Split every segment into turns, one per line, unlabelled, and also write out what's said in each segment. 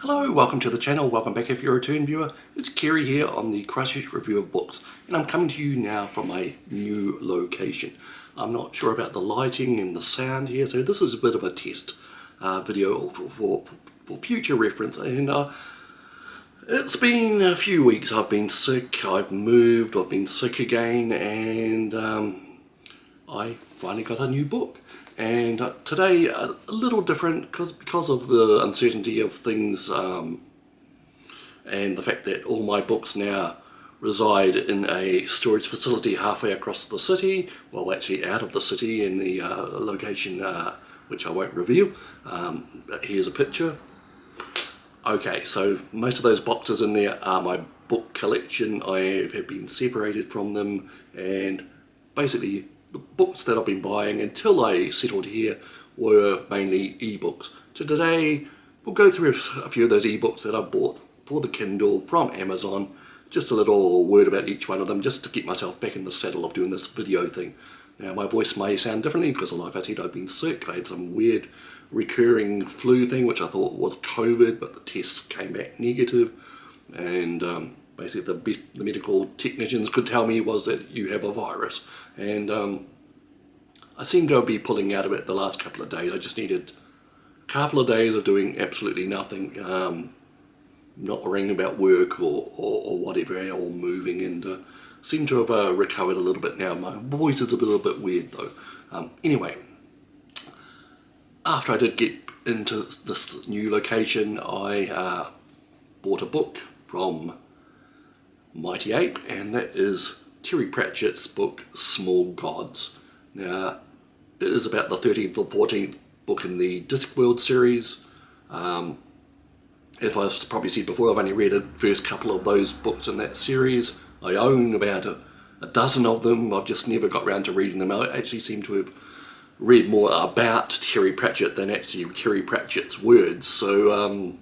Hello, welcome to the channel, welcome back if you're a return viewer. It's Kerry here on the Christchurch Review of Books, and I'm coming to you now from a new location. I'm not sure about the lighting and the sound here, so this is a bit of a test video for future reference. And it's been a few weeks. I've been sick, I've moved, I've been sick again, and I finally got a new book. And today a little different because of the uncertainty of things and the fact that all my books now reside in a storage facility halfway across the city, well actually out of the city in the location which I won't reveal. Here's a picture. Okay, so most of those boxes in there are my book collection. I have been separated from them, and basically the books that I've been buying until I settled here were mainly ebooks. So today we'll go through a few of those ebooks that I bought for the Kindle from Amazon. Just a little word about each one of them, just to get myself back in the saddle of doing this video thing. Now my voice may sound differently because, like I said, I've been sick. I had some weird recurring flu thing which I thought was COVID, but the tests came back negative, and basically the best the medical technicians could tell me was that you have a virus. And I seem to be pulling out of it the last couple of days. I just needed a couple of days of doing absolutely nothing, not worrying about work or whatever, or moving, and seem to have recovered a little bit now. My voice is a little bit weird though. Anyway, after I did get into this new location, I bought a book from Mighty Ape, and that is Terry Pratchett's book Small Gods. Now it is about the 13th or 14th book in the Discworld series. If I've probably said before, I've only read the first couple of those books in that series. I own about a dozen of them. I've just never got around to reading them. I actually seem to have read more about Terry Pratchett than actually Terry Pratchett's words. So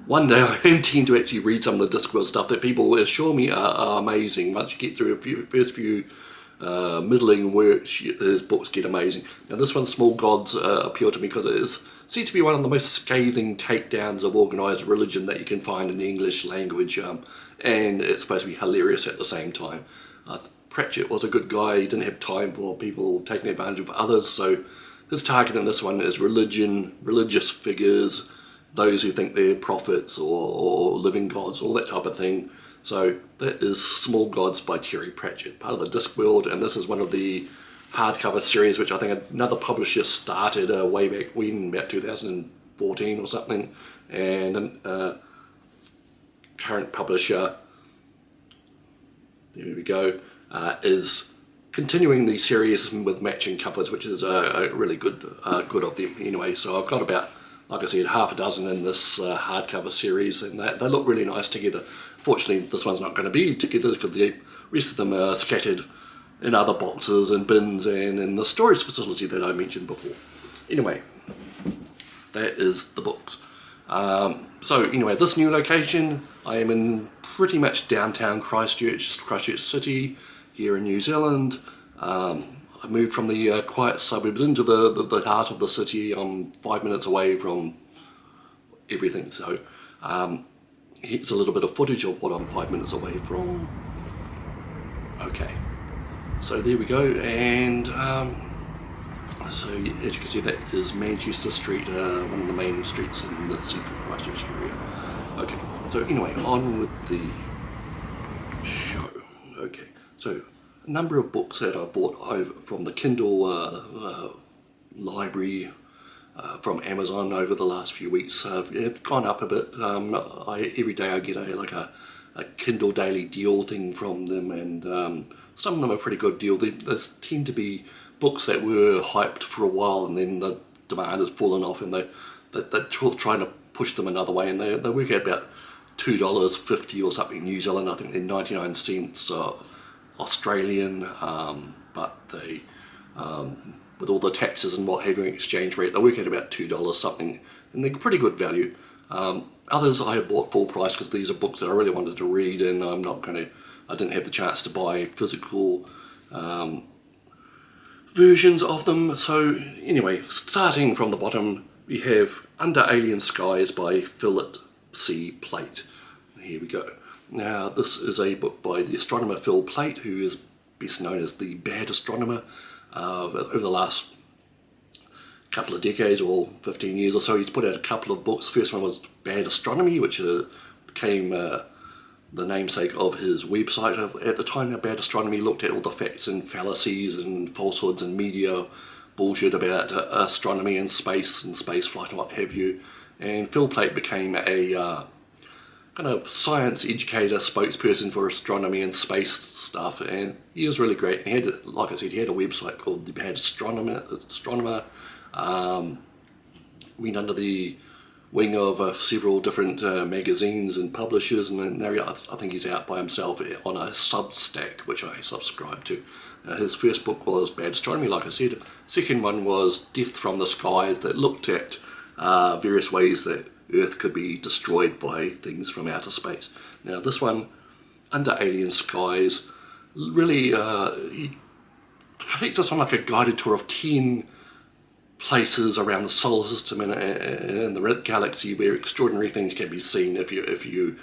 one day I intend to actually read some of the Discworld stuff that people assure me are amazing. Once you get through first few middling works, his books get amazing. Now this one, Small Gods, appealed to me because it seems to be one of the most scathing takedowns of organised religion that you can find in the English language, and it's supposed to be hilarious at the same time. Pratchett was a good guy. He didn't have time for people taking advantage of others, so his target in this one is religion, religious figures, those who think they're prophets or living gods, all that type of thing. So that is Small Gods by Terry Pratchett, part of the Discworld, and this is one of the hardcover series which I think another publisher started way back when, about 2014 or something, and current publisher, there we go, is continuing the series with matching covers, which is really good of them anyway. So I've got about, like I said, half a dozen in this hardcover series, and they look really nice together. Fortunately, this one's not going to be together because the rest of them are scattered in other boxes and bins and in the storage facility that I mentioned before. Anyway, that is the books. So anyway, this new location, I am in pretty much downtown Christchurch City here in New Zealand. I moved from the quiet suburbs into the heart of the city. I'm 5 minutes away from everything, so here's a little bit of footage of what I'm 5 minutes away from. Okay, so there we go, and so as you can see, that is Manchester Street, one of the main streets in the central Christchurch area. Okay, so anyway, on with the show. Okay, so a number of books that I bought over from the Kindle library from Amazon over the last few weeks have gone up a bit. Every day I get a Kindle daily deal thing from them, and some of them are pretty good deal. They tend to be books that were hyped for a while, and then the demand has fallen off, and they're trying to push them another way, and they work out about $2.50 or something in New Zealand. I think they're 99 cents Australian, but they with all the taxes and what have you, exchange rate, they work at about $2 something, and they're pretty good value. Others I have bought full price because these are books that I really wanted to read, and I didn't have the chance to buy physical versions of them. So anyway, starting from the bottom, we have Under Alien Skies by Philip C. Plait. Here we go. Now, this is a book by the astronomer Phil Plait, who is best known as the bad astronomer. Over the last couple of decades, or 15 years or so, he's put out a couple of books. The first one was Bad Astronomy, which became the namesake of his website. At the time, Bad Astronomy looked at all the facts and fallacies and falsehoods and media bullshit about astronomy and space flight and what have you. And Phil Plait became a kind of science educator, spokesperson for astronomy and space stuff, and he was really great. He had, like I said, he had a website called The Bad Astronomer. Went under the wing of several different magazines and publishers, and now I think he's out by himself on a Substack, which I subscribe to. His first book was Bad Astronomy, like I said. Second one was Death from the Skies, that looked at various ways that Earth could be destroyed by things from outer space. Now this one, Under Alien Skies, really he takes us on like a guided tour of 10 places around the solar system and the galaxy where extraordinary things can be seen if you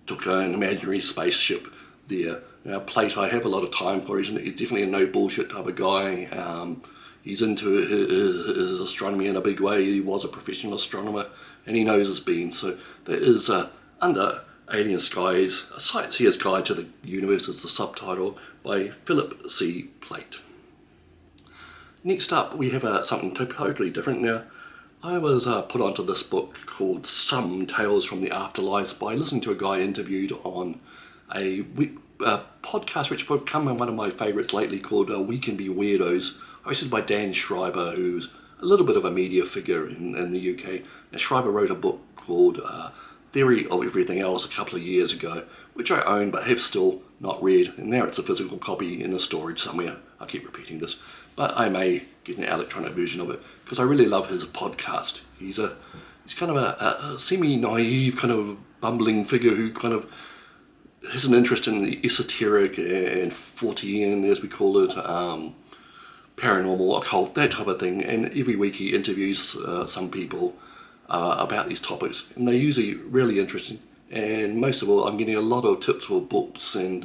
took an imaginary spaceship there. Now, Plait, I have a lot of time for. He's definitely a no bullshit type of guy. He's into his astronomy in a big way. He was a professional astronomer, and he knows his beans. So there is Under Alien Skies, A Sightseer's Guide to the Universe is the subtitle, by Philip C. Plait. Next up, we have something totally different. Now, I was put onto this book called Some Tales from the Afterlife by listening to a guy interviewed on a podcast which has become one of my favourites lately, called We Can Be Weirdos, hosted by Dan Schreiber, who's a little bit of a media figure in the UK. Now, Schreiber wrote a book called Theory of Everything Else a couple of years ago, which I own but have still not read, and now it's a physical copy in a storage somewhere. I keep repeating this, but I may get an electronic version of it, because I really love his podcast. He's kind of a semi-naive, kind of bumbling figure who kind of has an interest in the esoteric and Fortean, as we call it, paranormal, occult, that type of thing. And every week he interviews some people about these topics, and they're usually really interesting. And most of all, I'm getting a lot of tips for books and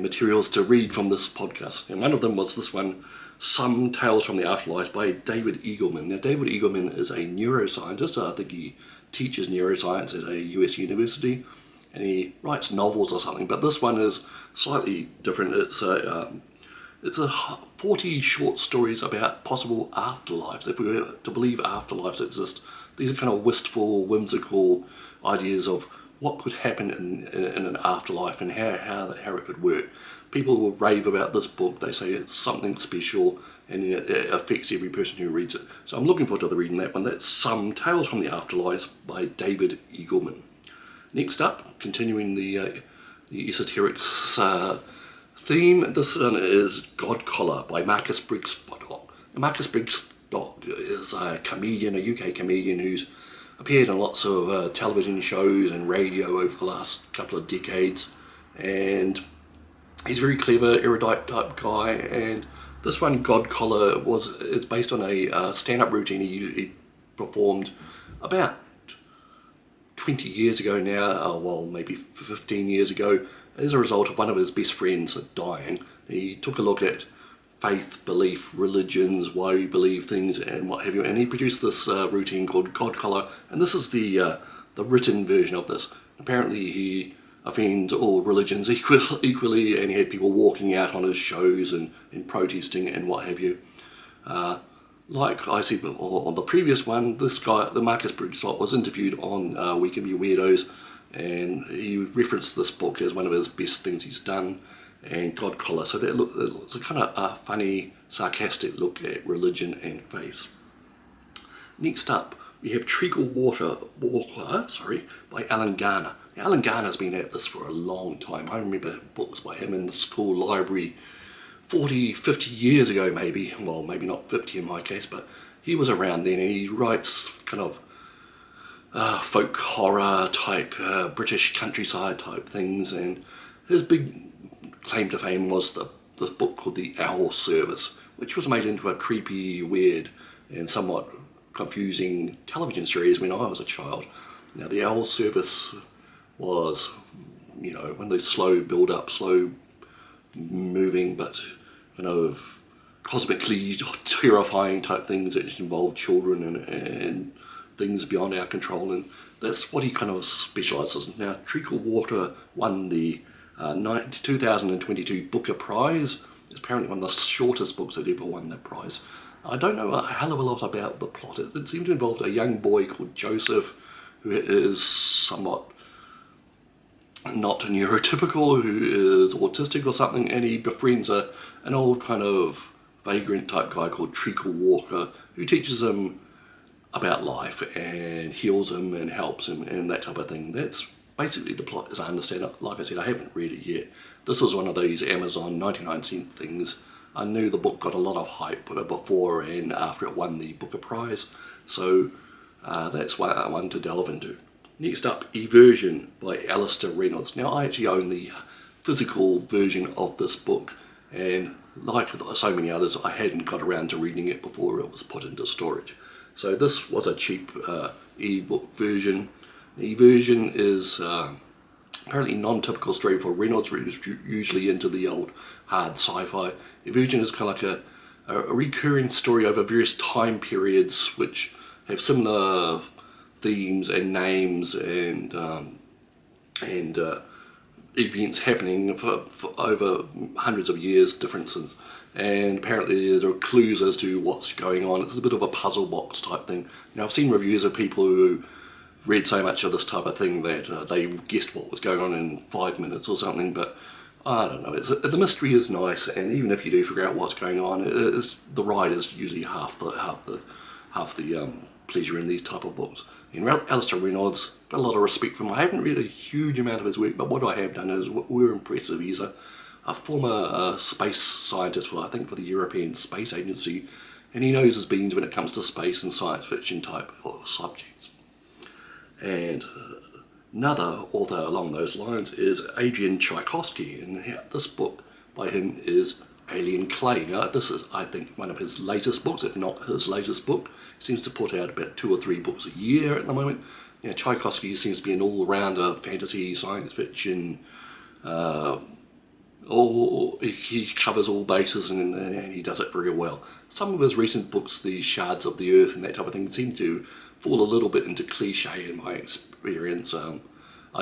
materials to read from this podcast. And one of them was this one, Some Tales from the Afterlife by David Eagleman. Now, David Eagleman is a neuroscientist. I think he teaches neuroscience at a US university, and he writes novels or something. But this one is slightly different. It's a 40 short stories about possible afterlives. If we were to believe afterlives exist, these are kind of wistful, whimsical ideas of what could happen in an afterlife and how it could work. People will rave about this book. They say it's something special and it affects every person who reads it. So I'm looking forward to reading that one. That's Some Tales from the Afterlife by David Eagleman. Next up, continuing the esoteric theme, this one is God Collar by Marcus Brigstocke. Marcus Brigstocke is a comedian, a UK comedian who's appeared in lots of television shows and radio over the last couple of decades, and he's a very clever, erudite type guy. And this one, God Collar, is based on a stand-up routine he performed about 20 years ago now, well, maybe 15 years ago, as a result of one of his best friends dying. He took a look at faith, belief, religions, why we believe things, and what have you, and he produced this routine called God Collar, and this is the written version of this. Apparently he offends all religions equally, and he had people walking out on his shows and protesting and what have you. Like I said on the previous one, this guy, the Marcus Brigstocke, was interviewed on We Can Be Weirdos, and he referenced this book as one of his best things he's done, and God Collar. So it's a kind of a funny, sarcastic look at religion and faith. Next up, we have Treacle Walker by Alan Garner. Now, Alan Garner's been at this for a long time. I remember books by him in the school library 40, 50 years ago maybe. Well, maybe not 50 in my case, but he was around then, and he writes kind of folk horror type, British countryside type things, and his big claim to fame was the book called The Owl Service, which was made into a creepy, weird, and somewhat confusing television series when I was a child. Now the owl service was, you know, one of those slow build up, slow moving, but kind of cosmically terrifying type things that involve children and things beyond our control, and that's what he kind of specialises in. Now Treacle won the 2022 Booker Prize. It's apparently one of the shortest books that ever won that prize. I don't know a hell of a lot about the plot. It seemed to involve a young boy called Joseph, who is somewhat not neurotypical, who is autistic or something, and he befriends an old kind of vagrant type guy called Treacle, who teaches him about life and heals him and helps him and that type of thing. That's basically the plot as I understand it. Like I said, I haven't read it yet. This was one of those Amazon 99-cent things. I knew the book got a lot of hype before and after it won the Booker Prize, so that's why I wanted to delve into. Next up, Eversion by Alastair Reynolds. Now I actually own the physical version of this book, and like so many others, I hadn't got around to reading it before it was put into storage. So this was a cheap ebook version. The Eversion is apparently non-typical story for Reynolds, who's usually into the old hard sci-fi. Eversion is kind of like a recurring story over various time periods which have similar themes and names and events happening for over hundreds of years differences, and apparently there are clues as to what's going on. It's a bit of a puzzle box type thing. Now I've seen reviews of people who read so much of this type of thing that they guessed what was going on in 5 minutes or something, but I don't know. The mystery is nice, and even if you do figure out what's going on, the ride is usually half the pleasure in these type of books. And Alastair Reynolds, got a lot of respect for him. I haven't read a huge amount of his work, but what I have done is we're impressive. He's a former space scientist for the European Space Agency, and he knows his beans when it comes to space and science fiction type of subjects. And another author along those lines is Adrian Tchaikovsky, and this book by him is Alien Clay. Now this is, I think, one of his latest books, if not his latest book. He seems to put out about 2 or 3 books a year at the moment. You know, Tchaikovsky seems to be an all-rounder fantasy, science fiction, he covers all bases and he does it very well. Some of his recent books, the Shards of the Earth and that type of thing, seem to fall a little bit into cliche in my experience. I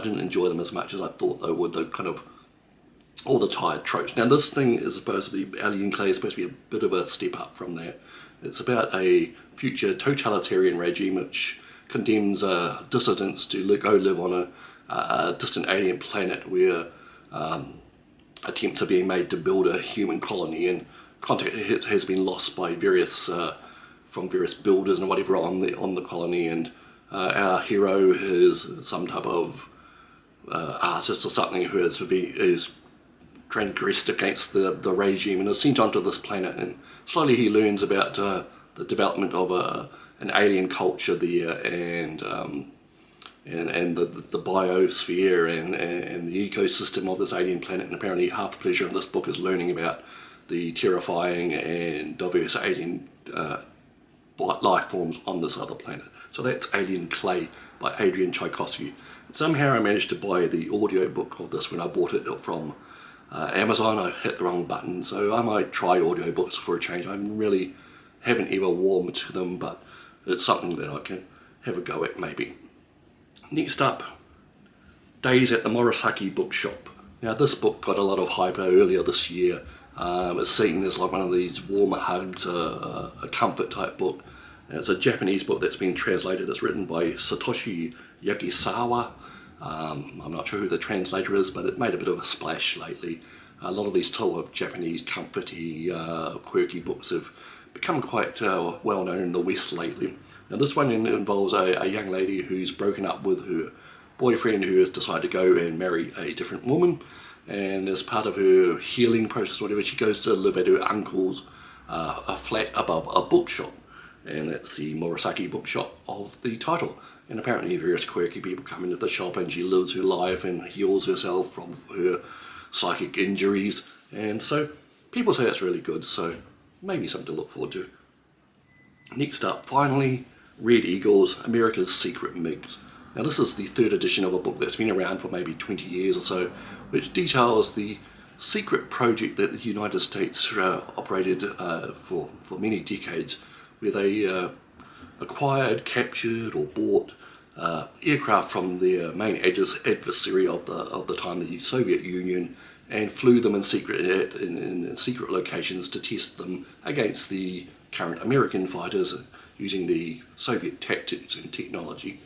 didn't enjoy them as much as I thought they would. They're kind of all the tired tropes. Now this thing is supposed to be, Alien Clay is supposed to be a bit of a step up from that. It's about a future totalitarian regime which condemns dissidents to go live on a distant alien planet where attempts are being made to build a human colony, and contact has been lost by various builders and whatever on the colony, and our hero is some type of artist or something who is transgressed against the regime and is sent onto this planet, and slowly he learns about the development of an alien culture there, and the biosphere and the ecosystem of this alien planet. And apparently half the pleasure of this book is learning about the terrifying and diverse alien life forms on this other planet. So that's Alien Clay by Adrian Tchaikovsky. Somehow I managed to buy the audio book of this when I bought it from Amazon. I hit the wrong button, so I might try audiobooks for a change. I really haven't ever warmed to them, but it's something that I can have a go at maybe. Next up, Days at the Morisaki Bookshop. Now this book got a lot of hype earlier this year. It's seen as like one of these warmer hugs, a comfort type book. And it's a Japanese book that's been translated. It's written by Satoshi Yagisawa. I'm not sure who the translator is, but it made a bit of a splash lately. A lot of these type of Japanese comforty, quirky books have become quite well known in the West lately. Now this one involves a young lady who's broken up with her boyfriend, who has decided to go and marry a different woman, and as part of her healing process or whatever, she goes to live at her uncle's a flat above a bookshop, and that's the Morisaki Bookshop of the title. And apparently various quirky people come into the shop, and she lives her life and heals herself from her psychic injuries, and so people say it's really good, so maybe something to look forward to. Next up, finally, Red Eagles, America's Secret MiGs. Now this is the third edition of a book that's been around for maybe 20 years or so, which details the secret project that the United States operated for many decades, where they acquired, captured or bought aircraft from their main adversary of the time, the Soviet Union, and flew them in secret locations to test them against the current American fighters using the Soviet tactics and technology.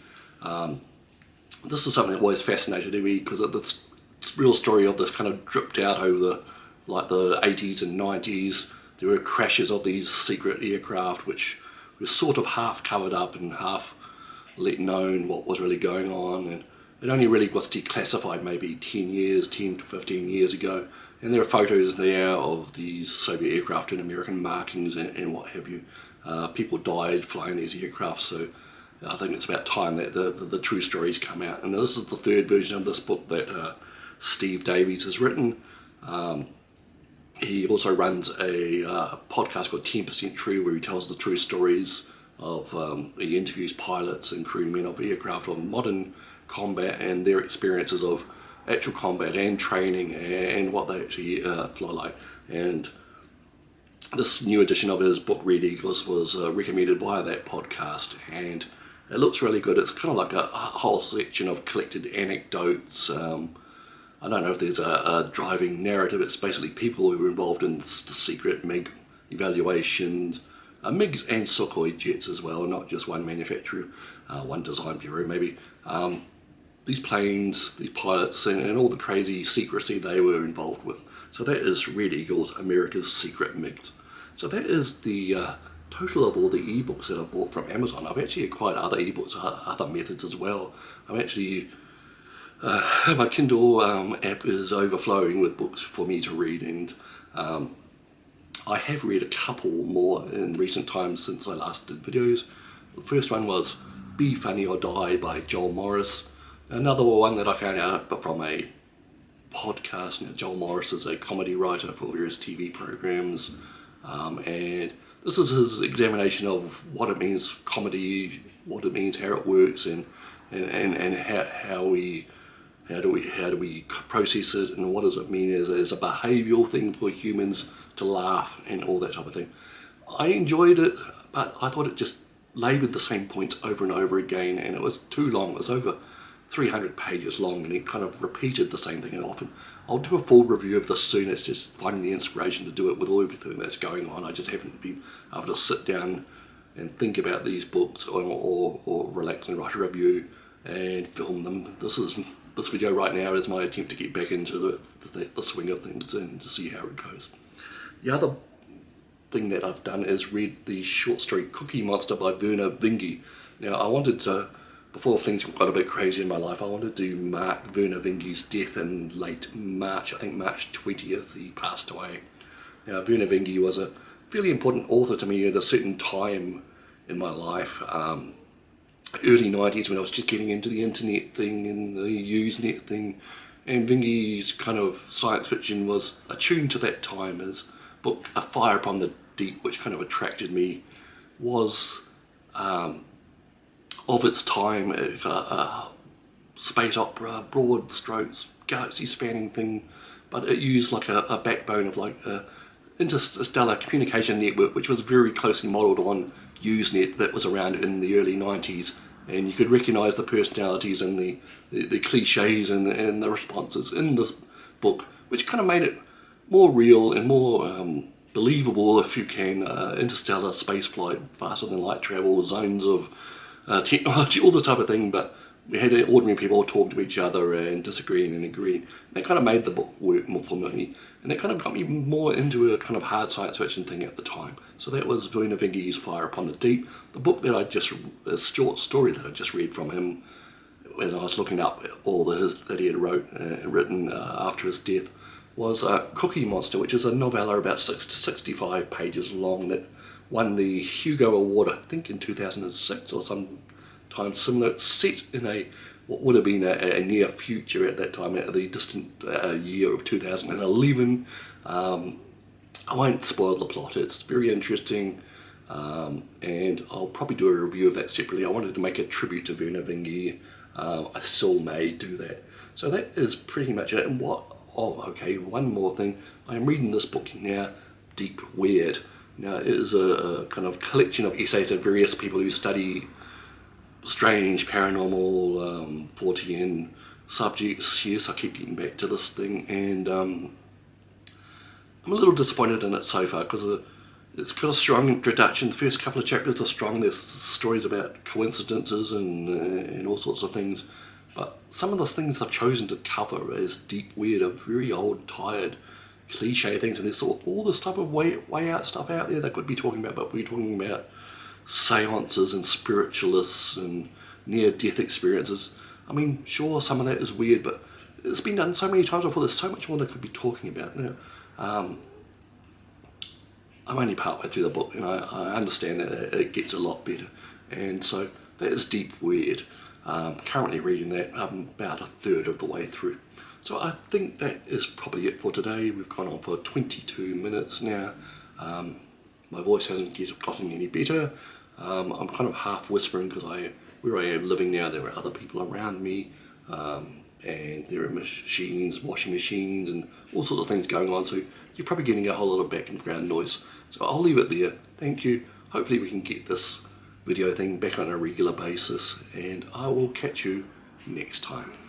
This is something that always fascinated me because the real story of this kind of dripped out over the 80s and 90s. There were crashes of these secret aircraft which were sort of half covered up and half let known what was really going on, and it only really was declassified maybe 10 to 15 years ago, and there are photos there of these Soviet aircraft and American markings and what have you. People died flying these aircraft, so I think it's about time that the true stories come out. And this is the third version of this book that Steve Davies has written. He also runs a podcast called 10% True, where he tells the true stories of, he interviews pilots and crewmen of aircraft on modern combat and their experiences of actual combat and training and what they actually fly like. And this new edition of his book, Red Eagles, was recommended via that podcast, and it looks really good. It's kind of like a whole section of collected anecdotes. I don't know if there's a driving narrative. It's basically people who were involved in the secret MiG evaluations, MiGs and Sukhoi jets as well, not just one manufacturer, one design bureau maybe. These planes, these pilots, and all the crazy secrecy they were involved with. So that is Red Eagles, America's Secret MiGs. So that is the total of all the ebooks that I've bought from Amazon. I've actually acquired other ebooks, other methods as well. I'm actually, my Kindle app is overflowing with books for me to read, and I have read a couple more in recent times since I last did videos. The first one was Be Funny or Die by Joel Morris. Another one that I found out from a podcast. Now, Joel Morris is a comedy writer for various TV programs, and this is his examination of what it means comedy, what it means, how it works, and how do we process it, and what does it mean as a behavioural thing for humans to laugh and all that type of thing. I enjoyed it, but I thought it just laboured the same points over and over again, and it was too long. It was over 300 pages long, and it kind of repeated the same thing. And often I'll do a full review of this soon. It's just finding the inspiration to do it with all everything that's going on. I just haven't been able to sit down and think about these books or relax and write a review and film them. This video right now is my attempt to get back into the swing of things and to see how it goes. The other thing that I've done is read the short story Cookie Monster by Vernor Vinge. Now, I wanted to, before things got a bit crazy in my life, I wanted to mark Vernor Vinge's death in late March. I think March 20th he passed away. Now, Vernor Vinge was a fairly important author to me at a certain time in my life. Early 90s, when I was just getting into the internet thing and the Usenet thing, and Vinge's kind of science fiction was attuned to that time. His book A Fire Upon the Deep, which kind of attracted me, was of its time a space opera, broad strokes, galaxy spanning thing, but it used like a backbone of like a interstellar communication network, which was very closely modelled on Usenet that was around in the early 90s, and you could recognise the personalities and the cliches and the responses in this book, which kind of made it more real and more believable, if you can. Interstellar spaceflight, faster than light travel, zones of technology, all this type of thing, but we had ordinary people talk to each other and disagreeing and agreeing. And that kind of made the book work more for me, and that kind of got me more into a kind of hard science fiction thing at the time. So that was Vernor Vinge's Fire Upon the Deep. The book that a short story that I just read from him, as I was looking up all that he had written after his death, was Cookie Monster, which is a novella about 6 to 65 pages long that won the Hugo Award, I think in 2006 or some time similar, set in what would have been a near future at that time, at the distant year of 2011. I won't spoil the plot. It's very interesting. and I'll probably do a review of that separately. I wanted to make a tribute to Vernor Vinge. I still may do that. So that is pretty much it. And okay, one more thing. I'm reading this book now, Deep Weird. Now, it is a kind of collection of essays of various people who study strange, paranormal, Fortean subjects. Yes, I keep getting back to this thing, and I'm a little disappointed in it so far because it's got a strong introduction. The first couple of chapters are strong. There's stories about coincidences and all sorts of things. But some of those things I've chosen to cover as deep weird are very old, tired, cliche things. And there's all this type of way out stuff out there that could be talking about. But we're talking about seances and spiritualists and near-death experiences. I mean, sure, some of that is weird, but it's been done so many times before. There's so much more they could be talking about. I'm only partway through the book, and I understand that it gets a lot better. And so that is Deep Weird. Currently reading that. I'm about a third of the way through. So I think that is probably it for today. We've gone on for 22 minutes now. My voice hasn't gotten any better. I'm kind of half whispering because where I am living now, there are other people around me. And there are machines, washing machines, and all sorts of things going on. So you're probably getting a whole lot of background noise. So I'll leave it there. Thank you. Hopefully we can get this video thing back on a regular basis, and I will catch you next time.